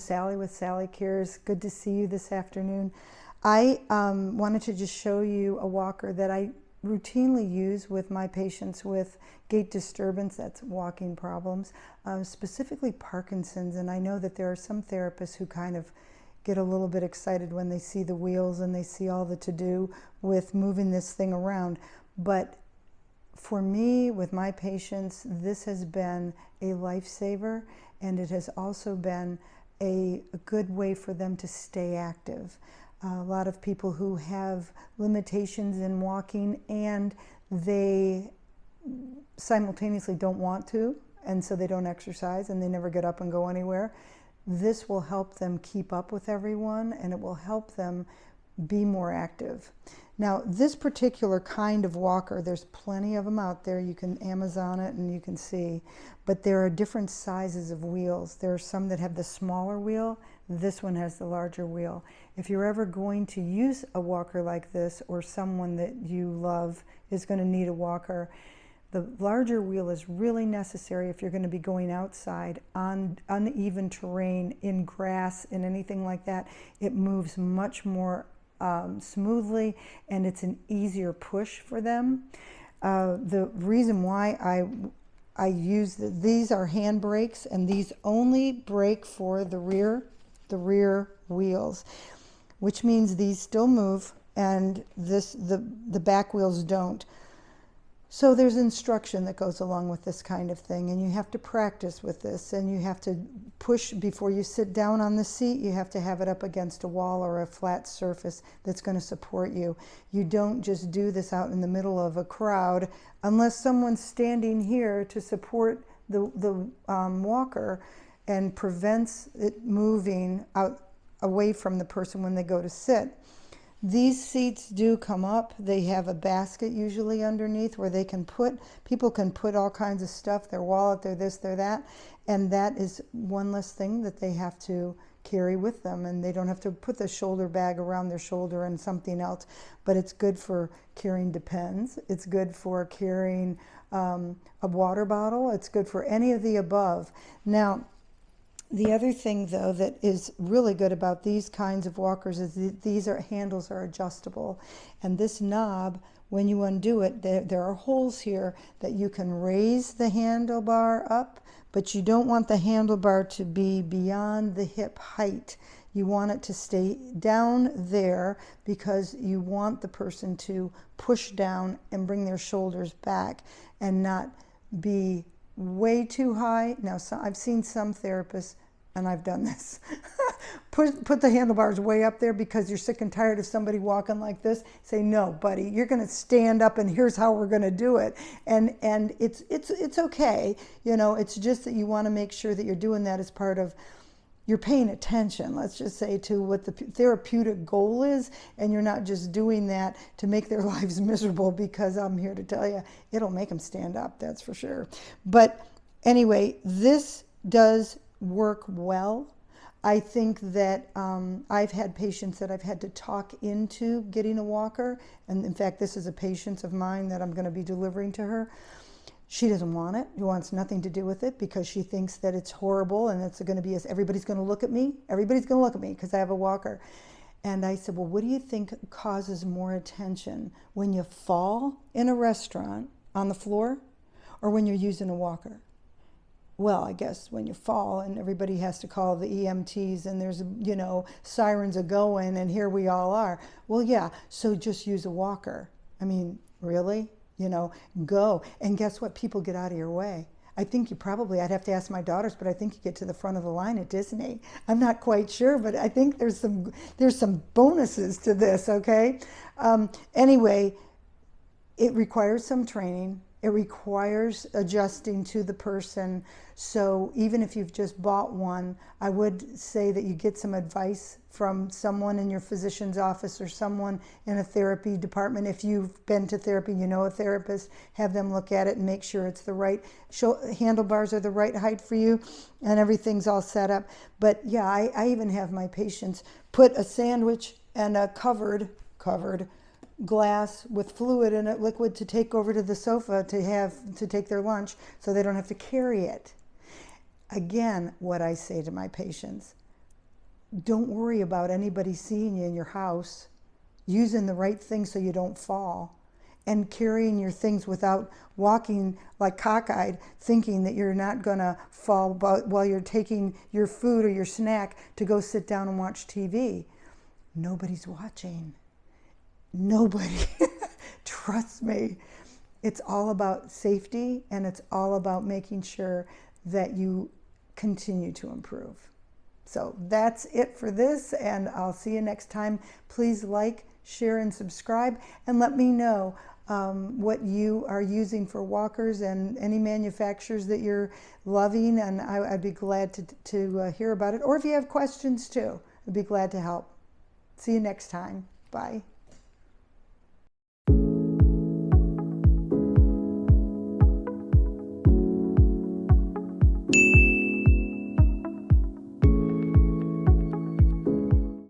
Sally with Sally Cares. Good to see you this afternoon. I wanted to just show you a walker that I routinely use with my patients with gait disturbance, that's walking problems, specifically Parkinson's. And I know that there are some therapists who kind of get a little bit excited when they see the wheels and they see all the to-do with moving this thing around. But for me, with my patients, this has been a lifesaver, and it has also been a good way for them to stay active. A lot of people who have limitations in walking and they simultaneously don't want to, and so they don't exercise and they never get up and go anywhere. This will help them keep up with everyone, and it will help them be more active. Now, this particular kind of walker, there's plenty of them out there. You can Amazon it and you can see, but there are different sizes of wheels. There are some that have the smaller wheel. This one has the larger wheel. If you're ever going to use a walker like this, or someone that you love is going to need a walker, the larger wheel is really necessary if you're going to be going outside on uneven terrain, in grass, in anything like that. It moves much more smoothly, and it's an easier push for them. The reason why I use these are hand brakes, and these only brake for the rear wheels, which means these still move, and the back wheels don't. So there's instruction that goes along with this kind of thing, and you have to practice with this, and you have to push before you sit down on the seat. You have to have it up against a wall or a flat surface that's going to support you. You don't just do this out in the middle of a crowd unless someone's standing here to support the walker and prevents it moving out away from the person when they go to sit. These seats do come up. They have a basket usually underneath where people can put all kinds of stuff, their wallet, their this, their that, and that is one less thing that they have to carry with them, and they don't have to put the shoulder bag around their shoulder and something else. But it's good for carrying Depends. It's good for carrying a water bottle. It's good for any of the above. Now, the other thing, though, that is really good about these kinds of walkers is these handles are adjustable. And this knob, when you undo it, there are holes here that you can raise the handlebar up, but you don't want the handlebar to be beyond the hip height. You want it to stay down there because you want the person to push down and bring their shoulders back and not be way too high. Now, I've seen some therapists, and I've done this, put the handlebars way up there because you're sick and tired of somebody walking like this. Say, no, buddy, you're going to stand up, and here's how we're going to do it. And it's okay. You know, it's just that you want to make sure that you're doing that as part of, you're paying attention, let's just say, to what the therapeutic goal is, and you're not just doing that to make their lives miserable, because I'm here to tell you, it'll make them stand up, that's for sure. But anyway, this does work well. I think that I've had patients that I've had to talk into getting a walker, and in fact, this is a patient of mine that I'm going to be delivering to her. She doesn't want it. She wants nothing to do with it because she thinks that it's horrible and it's going to be, everybody's going to look at me. Everybody's going to look at me because I have a walker. And I said, well, what do you think causes more attention? When you fall in a restaurant on the floor, or when you're using a walker? Well, I guess when you fall and everybody has to call the EMTs and there's, you know, sirens are going and here we all are. Well, yeah, so just use a walker. I mean, really? You know, go. And guess what? People get out of your way. I think I'd have to ask my daughters, but I think you get to the front of the line at Disney. I'm not quite sure, but I think there's some bonuses to this, okay? Anyway, it requires some training. It requires adjusting to the person. So even if you've just bought one, I would say that you get some advice from someone in your physician's office or someone in a therapy department. If you've been to therapy, you know a therapist, have them look at it and make sure it's the right, handlebars are the right height for you and everything's all set up. But yeah, I even have my patients put a sandwich and a covered glass with fluid in it, liquid, to take over to the sofa to take their lunch so they don't have to carry it. Again, what I say to my patients, don't worry about anybody seeing you in your house, using the right things so you don't fall, and carrying your things without walking like cockeyed, thinking that you're not going to fall while you're taking your food or your snack to go sit down and watch TV. Nobody's watching. Nobody. Trust me. It's all about safety, and it's all about making sure that you continue to improve. So that's it for this, and I'll see you next time. Please like, share, and subscribe, and let me know what you are using for walkers and any manufacturers that you're loving, and I'd be glad to hear about it. Or if you have questions too, I'd be glad to help. See you next time. Bye.